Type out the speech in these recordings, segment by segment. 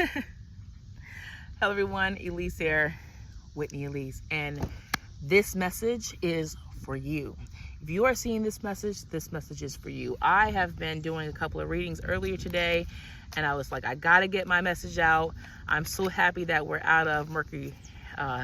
Hello everyone, Elise here, Whitney Elise, and this message is for you. If you are seeing this message is for you. I have been doing a couple of readings earlier today, and I was like, I gotta get my message out. I'm so happy that we're out of Mercury.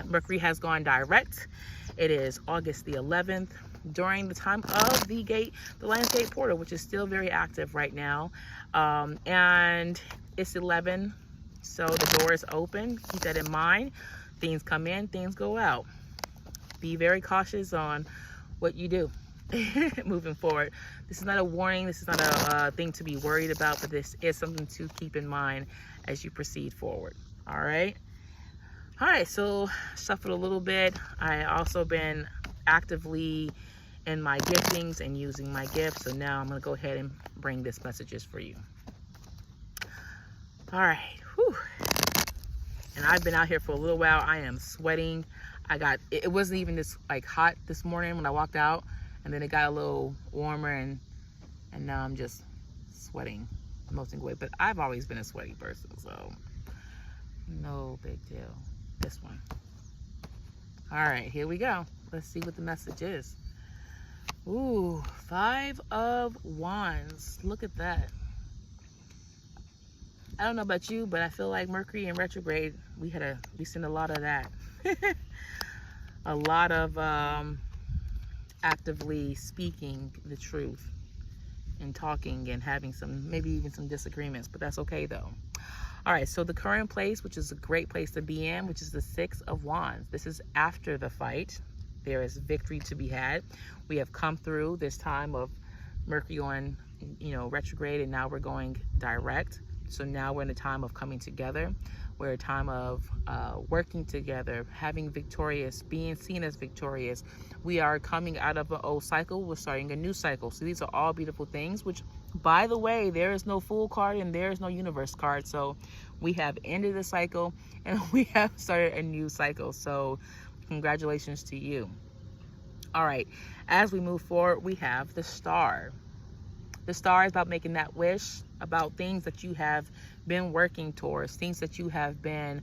Mercury has gone direct. It is August the 11th, during the time of the Lions Gate portal, which is still very active right now. And it's 11, so the door is open. Keep that in mind. Things come in, things go out. Be very cautious on what you do moving forward. This is not a warning. This is not a thing to be worried about, but this is something to keep in mind as you proceed forward. All right. So shuffled a little bit. I also been actively in my giftings and using my gifts. So now I'm going to go ahead and bring this messages for you. All right. Whew. And I've been out here for a little while. I am sweating. It wasn't even this like hot this morning when I walked out, and then it got a little warmer, and now I'm just sweating, melting away. But I've always been a sweaty person, so no big deal. This one. All right, here we go. Let's see what the message is. Ooh, 5 of Wands. Look at that. I don't know about you, but I feel like Mercury in retrograde, we seen a lot of that. A lot of actively speaking the truth and talking and having maybe even some disagreements, but that's okay though. All right, so the current place, which is a great place to be in, which is the 6 of Wands. This is after the fight. There is victory to be had. We have come through this time of Mercury on, retrograde, and now we're going direct. So now we're in a time of coming together. We're a time of working together, being seen as victorious. We are coming out of an old cycle. We're starting a new cycle. So these are all beautiful things, which, by the way, there is no Fool card and there is no Universe card. So we have ended the cycle and we have started a new cycle. So congratulations to you. All right, as we move forward, we have the Star. The Star is about making that wish, about things that you have been working towards, things that you have been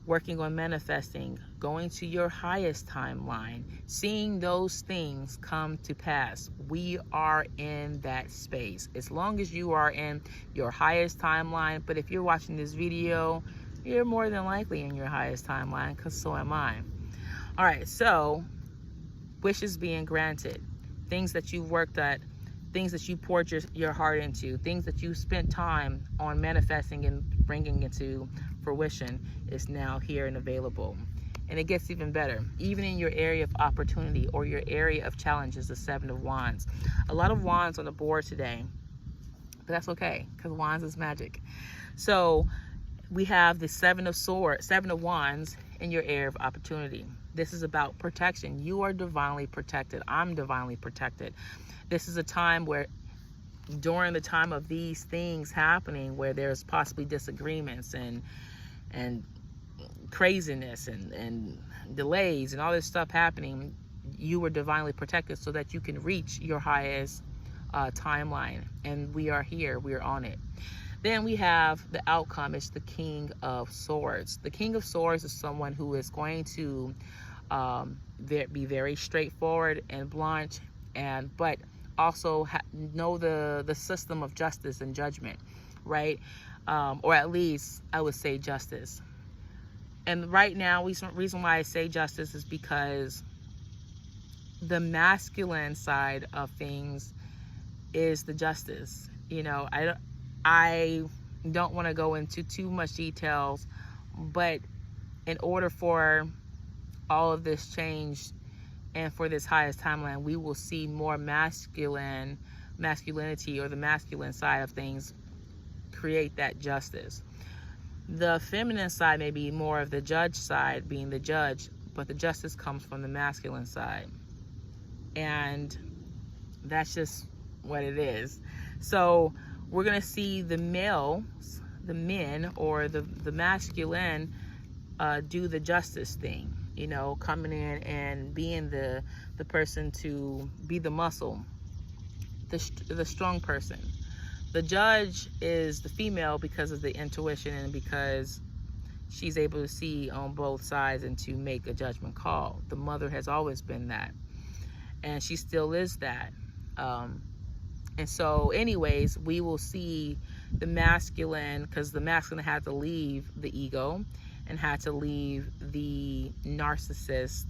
working on manifesting, going to your highest timeline, seeing those things come to pass. We are in that space. As long as you are in your highest timeline, but if you're watching this video, you're more than likely in your highest timeline, because so am I. All right, so wishes being granted, things that you've worked at, things that you poured your heart into, things that you spent time on manifesting and bringing into fruition is now here and available. And it gets even better, even in your area of opportunity or your area of challenges, the 7 of Wands. A lot of Wands on the board today, but that's okay, because Wands is magic. So we have the 7 of Wands in your area of opportunity. This is about protection. You are divinely protected. I'm divinely protected. This is a time where, during the time of these things happening, where there's possibly disagreements and craziness and delays and all this stuff happening, you were divinely protected so that you can reach your highest timeline. And we are here. We are on it. Then we have the outcome. It's the King of Swords. The King of Swords is someone who is going to be very straightforward and blunt, but also know the system of justice and judgment, right? Or at least I would say justice. And right now, reason why I say justice is because the masculine side of things is the justice. I don't want to go into too much details, but in order for all of this change and for this highest timeline, we will see more masculinity, or the masculine side of things, create that justice. The feminine side may be more of the judge side, being the judge, but the justice comes from the masculine side. And that's just what it is. So we're going to see the men, or the masculine, do the justice thing, coming in and being the person to be the muscle, the strong person, The judge is the female because of the intuition and because she's able to see on both sides and to make a judgment call. The mother has always been that, and she still is that. And so anyways, we will see the masculine, because the masculine had to leave the ego and had to leave the narcissist,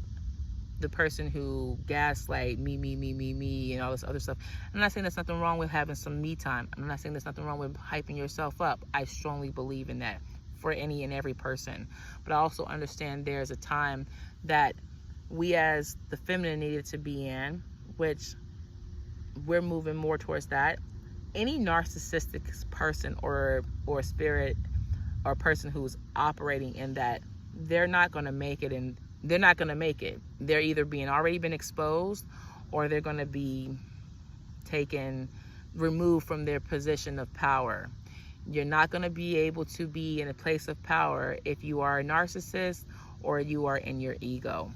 the person who gaslight me, and all this other stuff. I'm not saying there's nothing wrong with having some me time. I'm not saying there's nothing wrong with hyping yourself up. I strongly believe in that for any and every person. But I also understand there's a time that we as the feminine needed to be in, which we're moving more towards that. Any narcissistic person or spirit or person who's operating in that, they're not going to make it, and they're not going to make it. They're either already been exposed, or they're going to be removed from their position of power. You're not going to be able to be in a place of power if you are a narcissist or you are in your ego.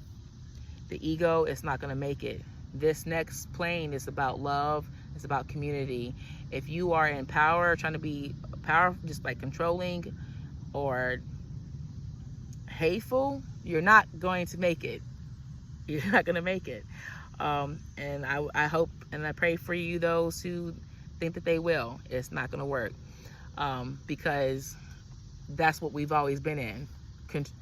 The ego is not going to make it. This next plane is about love. It's about community. If you are in power, trying to be powerful, just like controlling or hateful, you're not going to make it. You're not going to make it. And I hope and I pray for you, those who think that they will. It's not going to work, because that's what we've always been in,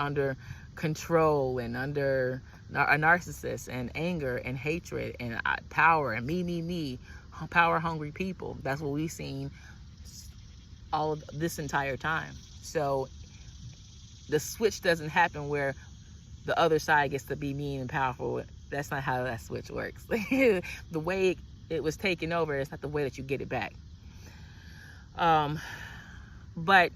under control and under a narcissist, and anger and hatred and power and me, power hungry people. That's what we've seen all of this entire time. So the switch doesn't happen where the other side gets to be mean and powerful. That's not how that switch works. The way it was taken over, it's not the way that you get it back. But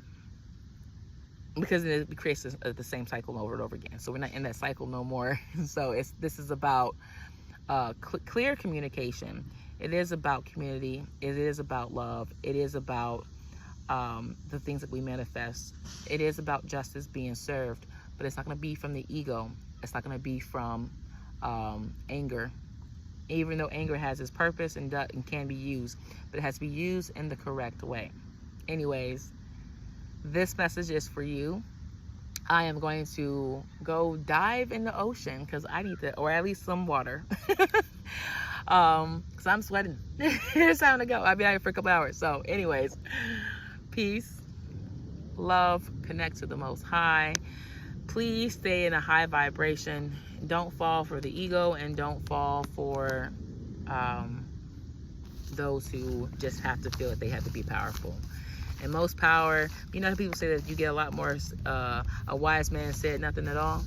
because it creates the same cycle over and over again. So we're not in that cycle no more. So this is about clear communication. It is about community. It is about love. It is about the things that we manifest. It is about justice being served, but it's not going to be from the ego. It's not going to be from anger, even though anger has its purpose and can be used, but it has to be used in the correct way. Anyways, this message is for you. I am going to go dive in the ocean because I need to, or at least some water. Because I'm sweating. It's time to go. I'll be out here for a couple hours. So anyways, peace, love, connect to the Most High. Please stay in a high vibration. Don't fall for the ego, and don't fall for those who just have to feel that they have to be powerful. And most power, you know how people say that you get a lot more, a wise man said nothing at all?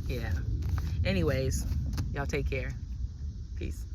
Yeah. Anyways, y'all take care. Peace.